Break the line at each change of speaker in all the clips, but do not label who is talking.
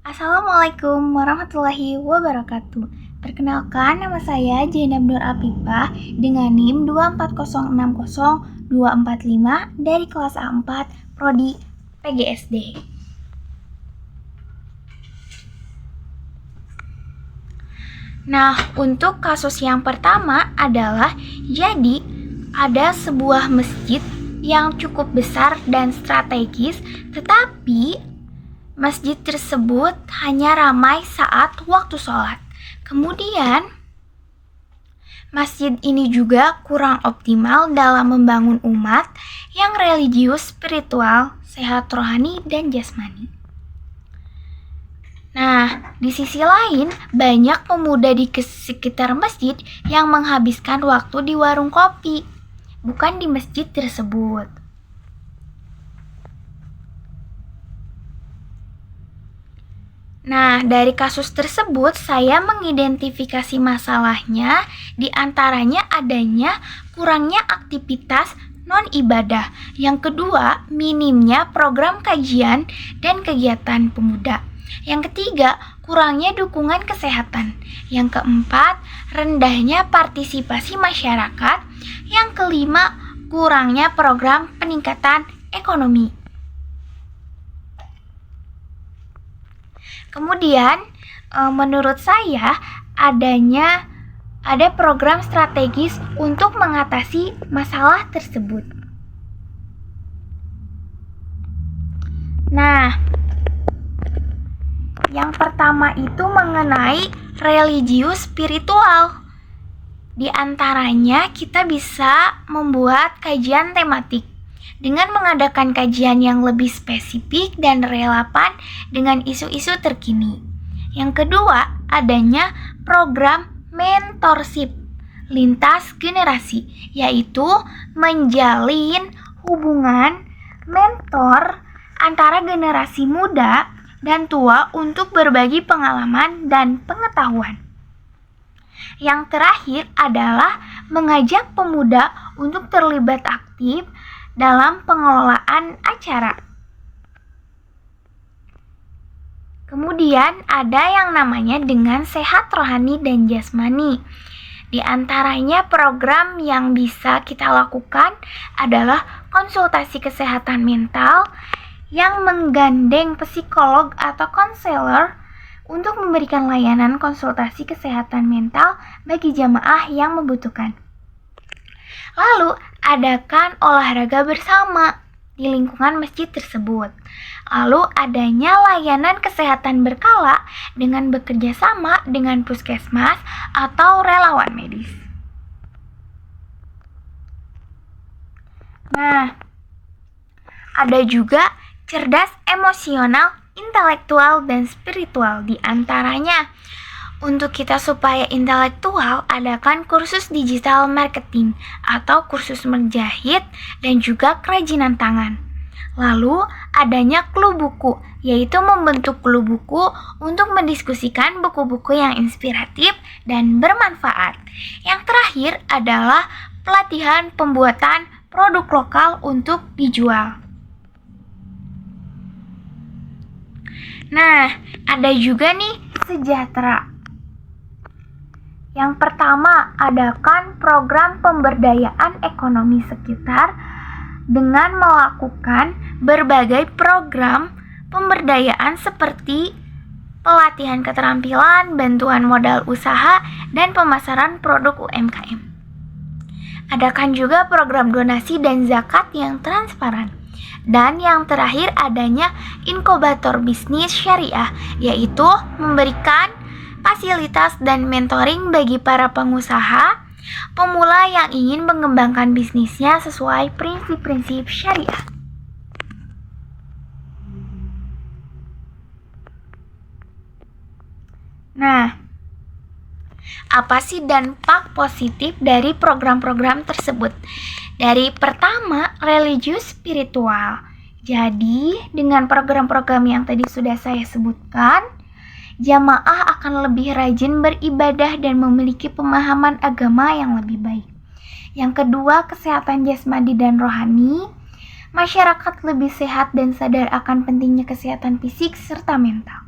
Assalamualaikum warahmatullahi wabarakatuh. Perkenalkan, nama saya Jainab Nur Apifah dengan NIM 240602445 dari kelas A4 Prodi PGSD. Nah, untuk kasus yang pertama adalah jadi ada sebuah masjid yang cukup besar dan strategis, tetapi masjid tersebut hanya ramai saat waktu sholat. Kemudian, masjid ini juga kurang optimal dalam membangun umat yang religius, spiritual, sehat rohani, dan jasmani. Nah, di sisi lain, banyak pemuda di sekitar masjid yang menghabiskan waktu di warung kopi, bukan di masjid tersebut. Nah, dari kasus tersebut, saya mengidentifikasi masalahnya, di antaranya adanya kurangnya aktivitas non-ibadah. Yang kedua, minimnya program kajian dan kegiatan pemuda. Yang ketiga, kurangnya dukungan kesehatan. Yang keempat, rendahnya partisipasi masyarakat. Yang kelima, kurangnya program peningkatan ekonomi. Kemudian, menurut saya ada program strategis untuk mengatasi masalah tersebut. Nah, yang pertama itu mengenai religius spiritual. Di antaranya kita bisa membuat kajian tematik dengan mengadakan kajian yang lebih spesifik dan relevan dengan isu-isu terkini. Yang kedua, adanya program mentorship lintas generasi, yaitu menjalin hubungan mentor antara generasi muda dan tua untuk berbagi pengalaman dan pengetahuan. Yang terakhir adalah mengajak pemuda untuk terlibat aktif dalam pengelolaan acara. Kemudian ada yang namanya dengan sehat rohani dan jasmani. Di antaranya program yang bisa kita lakukan adalah konsultasi kesehatan mental yang menggandeng psikolog atau konselor untuk memberikan layanan konsultasi kesehatan mental bagi jamaah yang membutuhkan. Lalu, adakan olahraga bersama di lingkungan masjid tersebut. Lalu, adanya layanan kesehatan berkala dengan bekerja sama dengan puskesmas atau relawan medis. Nah, ada juga cerdas emosional, intelektual, dan spiritual. Di antaranya, untuk kita supaya intelektual, adakan kursus digital marketing atau kursus menjahit dan juga kerajinan tangan. Lalu, adanya klub buku, yaitu membentuk klub buku untuk mendiskusikan buku-buku yang inspiratif dan bermanfaat. Yang terakhir adalah pelatihan pembuatan produk lokal untuk dijual. Nah, ada juga nih sejahtera. Yang pertama, adakan program pemberdayaan ekonomi sekitar dengan melakukan berbagai program pemberdayaan seperti pelatihan keterampilan, bantuan modal usaha, dan pemasaran produk UMKM. Adakan juga program donasi dan zakat yang transparan. Dan yang terakhir adanya inkubator bisnis syariah, yaitu memberikan fasilitas dan mentoring bagi para pengusaha pemula yang ingin mengembangkan bisnisnya sesuai prinsip-prinsip syariah. Nah, apa sih dampak positif dari program-program tersebut? Dari pertama, religius spiritual. Jadi, dengan program-program yang tadi sudah saya sebutkan, jamaah akan lebih rajin beribadah dan memiliki pemahaman agama yang lebih baik. Yang kedua, kesehatan jasmani dan rohani. Masyarakat lebih sehat dan sadar akan pentingnya kesehatan fisik serta mental.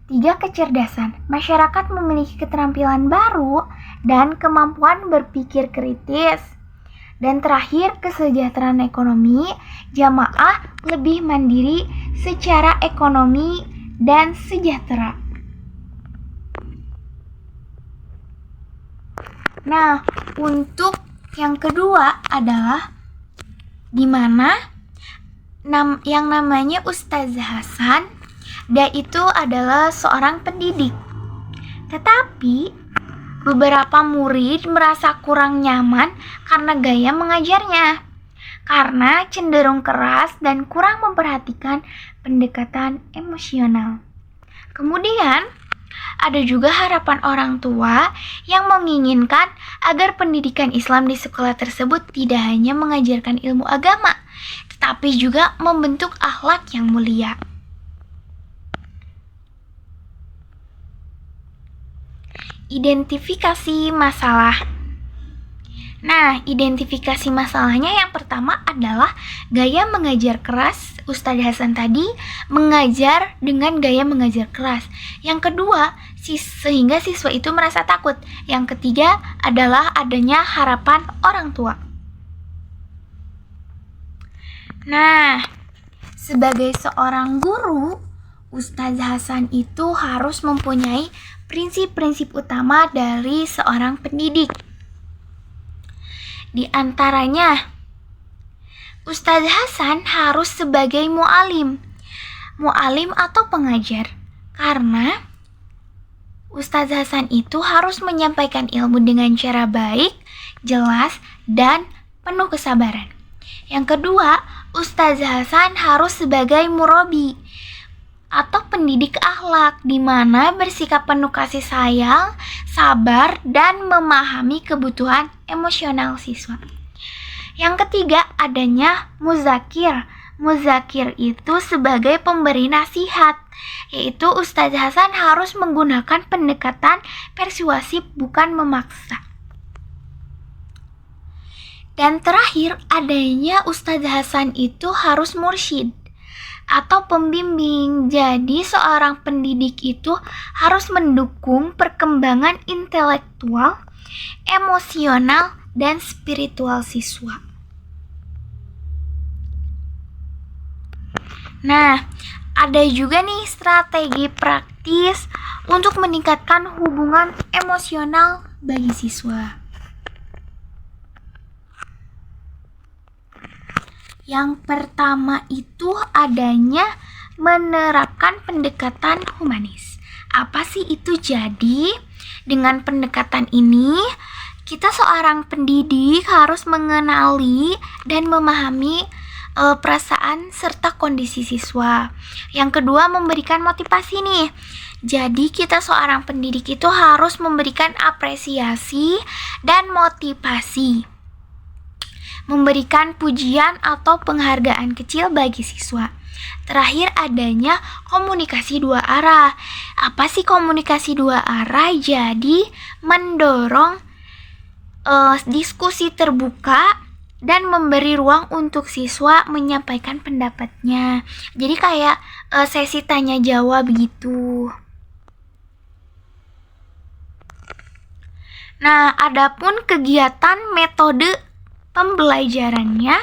3. Kecerdasan. Masyarakat memiliki keterampilan baru dan kemampuan berpikir kritis. Dan terakhir, kesejahteraan ekonomi. Jamaah lebih mandiri secara ekonomi dan sejahtera. Nah, untuk yang kedua adalah di mana yang namanya Ustaz Hasan, dia itu adalah seorang pendidik. Tetapi beberapa murid merasa kurang nyaman karena gaya mengajarnya, karena cenderung keras dan kurang memperhatikan pendekatan emosional. Kemudian ada juga harapan orang tua yang menginginkan agar pendidikan Islam di sekolah tersebut tidak hanya mengajarkan ilmu agama, tetapi juga membentuk akhlak yang mulia. Identifikasi masalah. Nah, identifikasi masalahnya yang pertama adalah gaya mengajar keras. Ustadz Hasan tadi mengajar dengan gaya mengajar keras. Yang kedua, sehingga siswa itu merasa takut. Yang ketiga adalah adanya harapan orang tua. Nah, sebagai seorang guru, Ustadz Hasan itu harus mempunyai prinsip-prinsip utama dari seorang pendidik. Di antaranya, Ustadz Hasan harus sebagai mu'alim atau pengajar, karena Ustadz Hasan itu harus menyampaikan ilmu dengan cara baik, jelas, dan penuh kesabaran. Yang kedua, Ustadz Hasan harus sebagai murabi atau pendidik akhlak, di mana bersikap penuh kasih sayang, sabar, dan memahami kebutuhan emosional siswa. Yang ketiga, adanya muzakir. Muzakir itu sebagai pemberi nasihat, yaitu Ustadz Hasan harus menggunakan pendekatan persuasif, bukan memaksa. Dan terakhir, adanya Ustadz Hasan itu harus mursyid atau pembimbing. Jadi seorang pendidik itu harus mendukung perkembangan intelektual, emosional, dan spiritual siswa. Nah, ada juga nih strategi praktis untuk meningkatkan hubungan emosional bagi siswa. Yang pertama itu adanya menerapkan pendekatan humanis. Apa sih itu? Jadi, dengan pendekatan ini, kita seorang pendidik harus mengenali dan memahami perasaan serta kondisi siswa. Yang kedua, memberikan motivasi nih. Jadi, kita seorang pendidik itu harus memberikan apresiasi dan motivasi, memberikan pujian atau penghargaan kecil bagi siswa. Terakhir, adanya komunikasi dua arah. Apa sih komunikasi dua arah? Jadi, mendorong diskusi terbuka dan memberi ruang untuk siswa menyampaikan pendapatnya. Jadi kayak sesi tanya jawab gitu. Nah, adapun kegiatan metode pembelajarannya,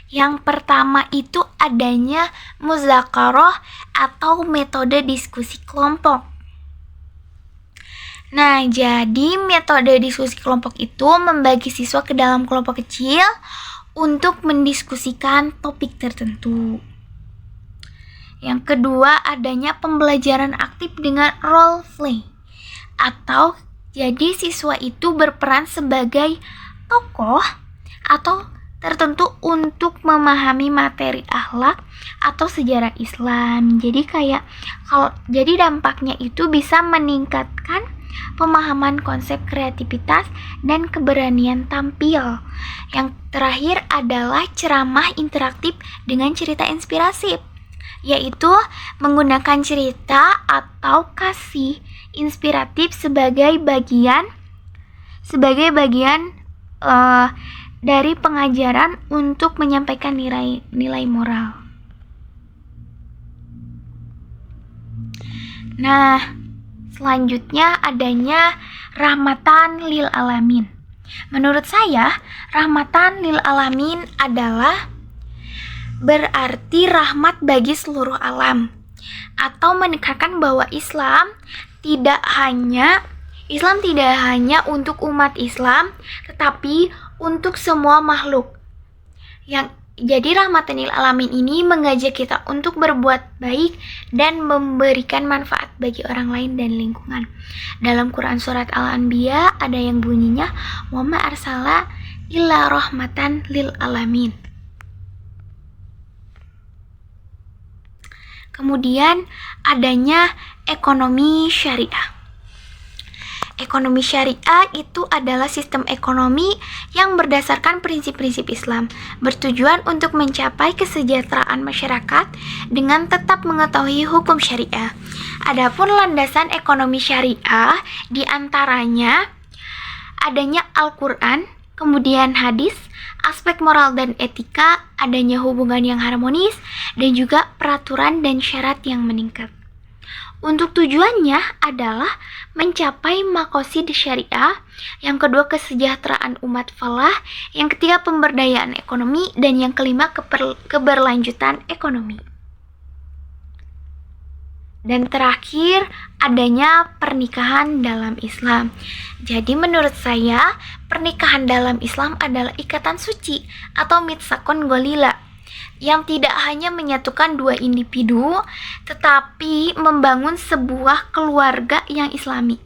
yang pertama itu adanya muzakarah atau metode diskusi kelompok. Nah, jadi metode diskusi kelompok itu membagi siswa ke dalam kelompok kecil untuk mendiskusikan topik tertentu. Yang kedua, adanya pembelajaran aktif dengan role play, atau jadi siswa itu berperan sebagai tokoh atau tertentu untuk memahami materi akhlak atau sejarah Islam. Jadi dampaknya itu bisa meningkatkan pemahaman konsep kreativitas dan keberanian tampil. Yang terakhir adalah ceramah interaktif dengan cerita inspiratif, yaitu menggunakan cerita atau kasih inspiratif sebagai bagian dari pengajaran untuk menyampaikan nilai moral. Nah, selanjutnya adanya rahmatan lil alamin. Menurut saya, rahmatan lil alamin adalah berarti rahmat bagi seluruh alam, atau menekankan bahwa Islam tidak hanya untuk umat Islam, tetapi untuk semua makhluk. Jadi rahmatan lil alamin ini mengajak kita untuk berbuat baik dan memberikan manfaat bagi orang lain dan lingkungan. Dalam Quran surat Al-Anbiya ada yang bunyinya wa ma arsala illa rahmatan lil alamin. Kemudian adanya ekonomi syariah. Ekonomi syariah itu adalah sistem ekonomi yang berdasarkan prinsip-prinsip Islam, bertujuan untuk mencapai kesejahteraan masyarakat dengan tetap mengetahui hukum syariah. Adapun landasan ekonomi syariah diantaranya adanya Al-Quran, kemudian hadis, aspek moral dan etika, adanya hubungan yang harmonis, dan juga peraturan dan syarat yang meningkat. Untuk tujuannya adalah mencapai maqasid syariah, yang kedua kesejahteraan umat falah, yang ketiga pemberdayaan ekonomi, dan yang kelima keberlanjutan ekonomi. Dan terakhir adanya pernikahan dalam Islam. Jadi menurut saya pernikahan dalam Islam adalah ikatan suci atau mitsaqun ghalila, yang tidak hanya menyatukan dua individu, tetapi membangun sebuah keluarga yang islami.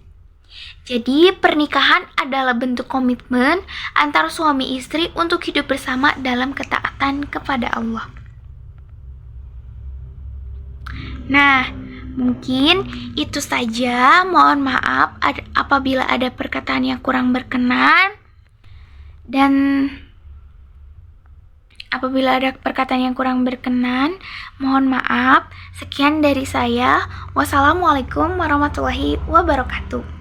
Jadi pernikahan adalah bentuk komitmen antara suami istri untuk hidup bersama dalam ketaatan kepada Allah. Nah, mungkin itu saja. Mohon maaf apabila ada perkataan yang kurang berkenan, dan apabila ada perkataan yang kurang berkenan, mohon maaf. Sekian dari saya. Wassalamualaikum warahmatullahi wabarakatuh.